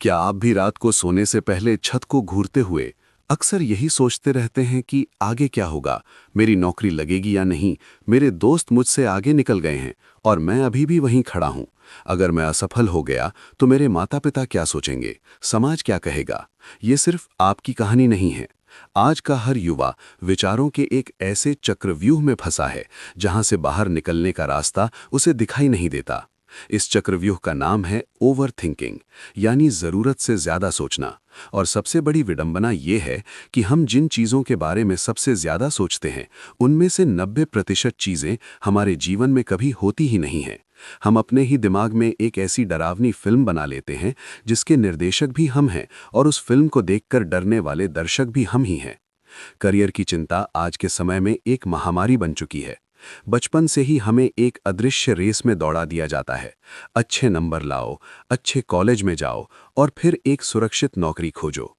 क्या आप भी रात को सोने से पहले छत को घूरते हुए अक्सर यही सोचते रहते हैं कि आगे क्या होगा, मेरी नौकरी लगेगी या नहीं, मेरे दोस्त मुझसे आगे निकल गए हैं और मैं अभी भी वहीं खड़ा हूं। अगर मैं असफल हो गया तो मेरे माता पिता क्या सोचेंगे, समाज क्या कहेगा। ये सिर्फ आपकी कहानी नहीं है। आज का हर युवा विचारों के एक ऐसे चक्रव्यूह में फंसा है जहां से बाहर निकलने का रास्ता उसे दिखाई नहीं देता। इस चक्रव्यूह का नाम है ओवर थिंकिंग, यानी जरूरत से ज्यादा सोचना। और सबसे बड़ी विडंबना यह है कि हम जिन चीजों के बारे में सबसे ज्यादा सोचते हैं उनमें से 90% चीजें हमारे जीवन में कभी होती ही नहीं हैं। हम अपने ही दिमाग में एक ऐसी डरावनी फिल्म बना लेते हैं जिसके निर्देशक भी हम हैं और उस फिल्म को देखकर डरने वाले दर्शक भी हम ही हैं। करियर की चिंता आज के समय में एक महामारी बन चुकी है। बचपन से ही हमें एक अदृश्य रेस में दौड़ा दिया जाता है। अच्छे नंबर लाओ, अच्छे कॉलेज में जाओ और फिर एक सुरक्षित नौकरी खोजो।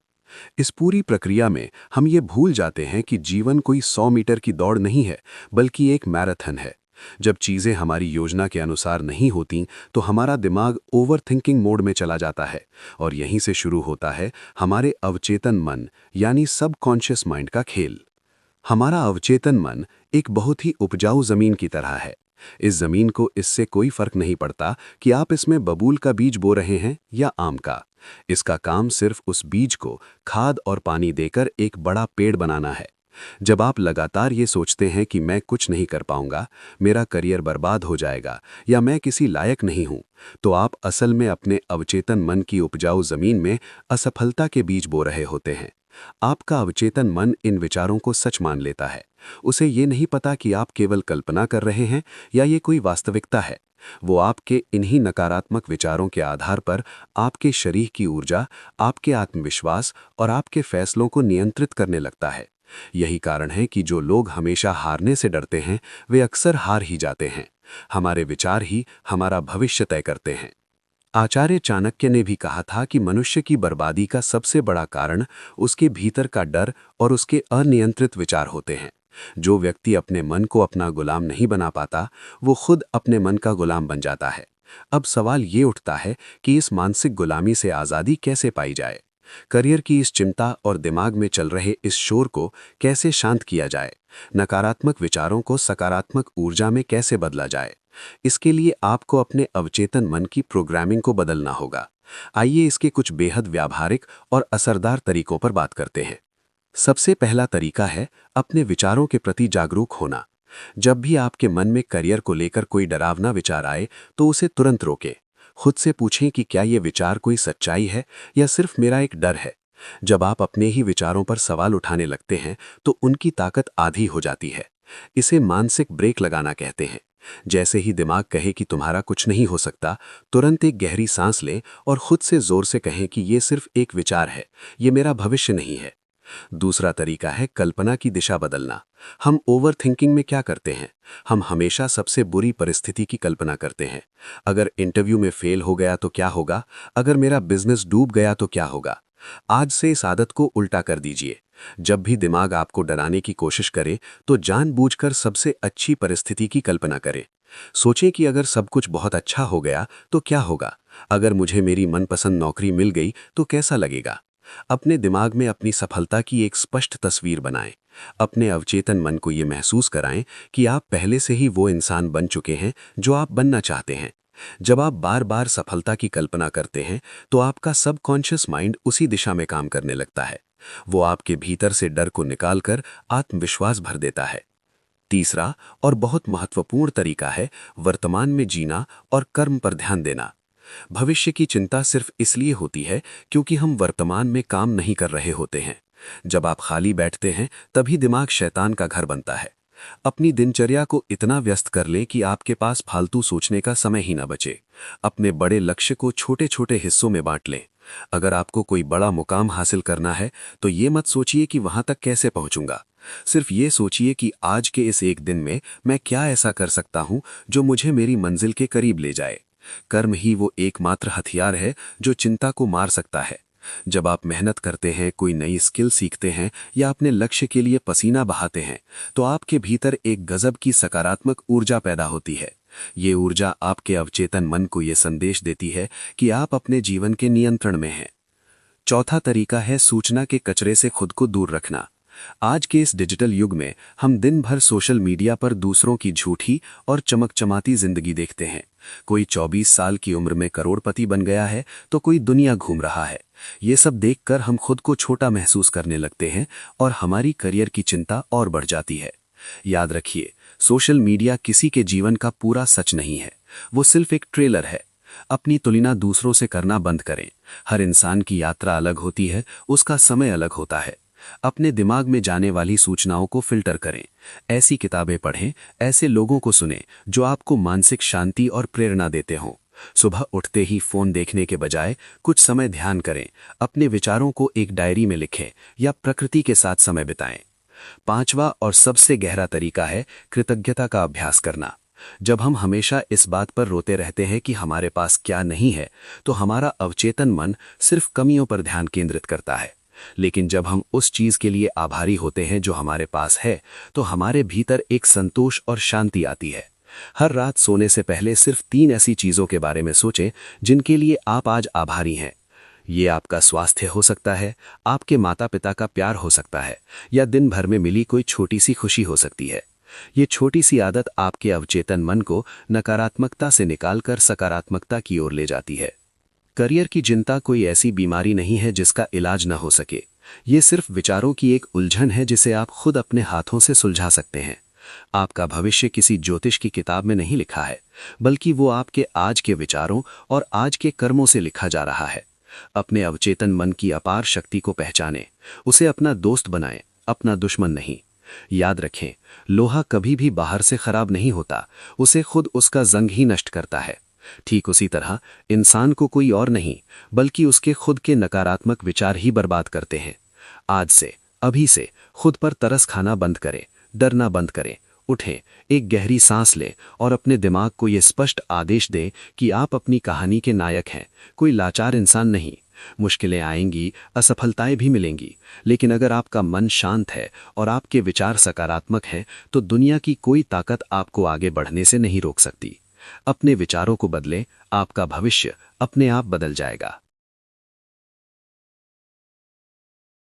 इस पूरी प्रक्रिया में हम ये भूल जाते हैं कि जीवन कोई 100 मीटर की दौड़ नहीं है, बल्कि एक मैराथन है। जब चीजें हमारी योजना के अनुसार नहीं होती तो हमारा दिमाग ओवरथिंकिंग मोड में चला जाता है और यहीं से शुरू होता है हमारे अवचेतन मन यानी सबकॉन्शियस माइंड का खेल। हमारा अवचेतन मन एक बहुत ही उपजाऊ जमीन की तरह है। इस जमीन को इससे कोई फर्क नहीं पड़ता कि आप इसमें बबूल का बीज बो रहे हैं या आम का। इसका काम सिर्फ उस बीज को खाद और पानी देकर एक बड़ा पेड़ बनाना है। जब आप लगातार ये सोचते हैं कि मैं कुछ नहीं कर पाऊंगा, मेरा करियर बर्बाद हो जाएगा या मैं किसी लायक नहीं हूं, तो आप असल में अपने अवचेतन मन की उपजाऊ जमीन में असफलता के बीज बो रहे होते हैं। आपका अवचेतन मन इन विचारों को सच मान लेता है। उसे ये नहीं पता कि आप केवल कल्पना कर रहे हैं या ये कोई वास्तविकता है। वो आपके इन्हीं नकारात्मक विचारों के आधार पर आपके शरीर की ऊर्जा, आपके आत्मविश्वास और आपके फैसलों को नियंत्रित करने लगता है। यही कारण है कि जो लोग हमेशा हारने से डरते हैं वे अक्सर हार ही जाते हैं। हमारे विचार ही हमारा भविष्य तय करते हैं। आचार्य चाणक्य ने भी कहा था कि मनुष्य की बर्बादी का सबसे बड़ा कारण उसके भीतर का डर और उसके अनियंत्रित विचार होते हैं। जो व्यक्ति अपने मन को अपना गुलाम नहीं बना पाता, वो खुद अपने मन का गुलाम बन जाता है। अब सवाल ये उठता है कि इस मानसिक गुलामी से आज़ादी कैसे पाई जाए। करियर की इस चिंता और दिमाग में चल रहे इस शोर को कैसे शांत किया जाए, नकारात्मक विचारों को सकारात्मक ऊर्जा में कैसे बदला जाए। इसके लिए आपको अपने अवचेतन मन की प्रोग्रामिंग को बदलना होगा। आइए इसके कुछ बेहद व्यावहारिक और असरदार तरीकों पर बात करते हैं। सबसे पहला तरीका है अपने विचारों के प्रति जागरूक होना। जब भी आपके मन में करियर को लेकर कोई डरावना विचार आए तो उसे तुरंत रोकें। खुद से पूछें कि क्या ये विचार कोई सच्चाई है या सिर्फ मेरा एक डर है। जब आप अपने ही विचारों पर सवाल उठाने लगते हैं तो उनकी ताकत आधी हो जाती है। इसे मानसिक ब्रेक लगाना कहते हैं। जैसे ही दिमाग कहे कि तुम्हारा कुछ नहीं हो सकता, तुरंत एक गहरी सांस लें और खुद से जोर से कहें कि ये सिर्फ एक विचार है, ये मेरा भविष्य नहीं है। दूसरा तरीका है कल्पना की दिशा बदलना। हम ओवर थिंकिंग में क्या करते हैं, हम हमेशा सबसे बुरी परिस्थिति की कल्पना करते हैं। अगर इंटरव्यू में फेल हो गया तो क्या होगा, अगर मेरा बिजनेस डूब गया तो क्या होगा। आज से इस आदत को उल्टा कर दीजिए। जब भी दिमाग आपको डराने की कोशिश करे तो जानबूझकर सबसे अच्छी परिस्थिति की कल्पना करें। सोचें कि अगर सब कुछ बहुत अच्छा हो गया तो क्या होगा, अगर मुझे मेरी मनपसंद नौकरी मिल गई तो कैसा लगेगा। अपने दिमाग में अपनी सफलता की एक स्पष्ट तस्वीर बनाएं। अपने अवचेतन मन को ये महसूस कराएं कि आप पहले से ही वो इंसान बन चुके हैं जो आप बनना चाहते हैं। जब आप बार बार सफलता की कल्पना करते हैं तो आपका सबकॉन्शियस माइंड उसी दिशा में काम करने लगता है। वो आपके भीतर से डर को निकालकर आत्मविश्वास भर देता है। तीसरा और बहुत महत्वपूर्ण तरीका है वर्तमान में जीना और कर्म पर ध्यान देना। भविष्य की चिंता सिर्फ इसलिए होती है क्योंकि हम वर्तमान में काम नहीं कर रहे होते हैं। जब आप खाली बैठते हैं तभी दिमाग शैतान का घर बनता है। अपनी दिनचर्या को इतना व्यस्त कर लें कि आपके पास फालतू सोचने का समय ही ना बचे। अपने बड़े लक्ष्य को छोटे छोटे हिस्सों में बांट लें। अगर आपको कोई बड़ा मुकाम हासिल करना है तो ये मत सोचिए कि वहां तक कैसे पहुंचूंगा। सिर्फ ये सोचिए कि आज के इस एक दिन में मैं क्या ऐसा कर सकता हूं जो मुझे मेरी मंजिल के करीब ले जाए। कर्म ही वो एकमात्र हथियार है जो चिंता को मार सकता है। जब आप मेहनत करते हैं, कोई नई स्किल सीखते हैं या अपने लक्ष्य के लिए पसीना बहाते हैं तो आपके भीतर एक गजब की सकारात्मक ऊर्जा पैदा होती है। ये ऊर्जा आपके अवचेतन मन को ये संदेश देती है कि आप अपने जीवन के नियंत्रण में हैं। चौथा तरीका है सूचना के कचरे से खुद को दूर रखना। आज के इस डिजिटल युग में हम दिन भर सोशल मीडिया पर दूसरों की झूठी और चमकचमाती जिंदगी देखते हैं। कोई 24 साल की उम्र में करोड़पति बन गया है तो कोई दुनिया घूम रहा है। ये सब देखकर हम खुद को छोटा महसूस करने लगते हैं और हमारी करियर की चिंता और बढ़ जाती है। याद रखिए, सोशल मीडिया किसी के जीवन का पूरा सच नहीं है, वो सिर्फ एक ट्रेलर है। अपनी तुलना दूसरों से करना बंद करें। हर इंसान की यात्रा अलग होती है, उसका समय अलग होता है। अपने दिमाग में जाने वाली सूचनाओं को फिल्टर करें। ऐसी किताबें पढ़ें, ऐसे लोगों को सुनें जो आपको मानसिक शांति और प्रेरणा देते हों। सुबह उठते ही फोन देखने के बजाय कुछ समय ध्यान करें। अपने विचारों को एक डायरी में लिखें या प्रकृति के साथ समय बिताएं। पांचवा और सबसे गहरा तरीका है कृतज्ञता का अभ्यास करना। जब हम हमेशा इस बात पर रोते रहते हैं कि हमारे पास क्या नहीं है, तो हमारा अवचेतन मन सिर्फ कमियों पर ध्यान केंद्रित करता है। लेकिन जब हम उस चीज के लिए आभारी होते हैं जो हमारे पास है, तो हमारे भीतर एक संतोष और शांति आती है। हर रात सोने से पहले सिर्फ 3 ऐसी चीजों के बारे में सोचें जिनके लिए आप आज आभारी हैं। ये आपका स्वास्थ्य हो सकता है, आपके माता पिता का प्यार हो सकता है, या दिन भर में मिली कोई छोटी सी खुशी हो सकती है। ये छोटी सी आदत आपके अवचेतन मन को नकारात्मकता से निकालकर सकारात्मकता की ओर ले जाती है। करियर की चिंता कोई ऐसी बीमारी नहीं है जिसका इलाज न हो सके। ये सिर्फ विचारों की एक उलझन है जिसे आप खुद अपने हाथों से सुलझा सकते हैं। आपका भविष्य किसी ज्योतिष की किताब में नहीं लिखा है, बल्कि वो आपके आज के विचारों और आज के कर्मों से लिखा जा रहा है। अपने अवचेतन मन की अपार शक्ति को पहचानें, उसे अपना दोस्त बनाएं, अपना दुश्मन नहीं। याद रखें, लोहा कभी भी बाहर से खराब नहीं होता, उसे खुद उसका जंग ही नष्ट करता है। ठीक उसी तरह इंसान को कोई और नहीं, बल्कि उसके खुद के नकारात्मक विचार ही बर्बाद करते हैं। आज से, अभी से खुद पर तरस खाना बंद करें, डरना बंद करें। उठें, एक गहरी सांस लें और अपने दिमाग को यह स्पष्ट आदेश दें कि आप अपनी कहानी के नायक हैं, कोई लाचार इंसान नहीं। मुश्किलें आएंगी, असफलताएं भी मिलेंगी, लेकिन अगर आपका मन शांत है और आपके विचार सकारात्मक हैं, तो दुनिया की कोई ताकत आपको आगे बढ़ने से नहीं रोक सकती। अपने विचारों को बदलें, आपका भविष्य अपने आप बदल जाएगा।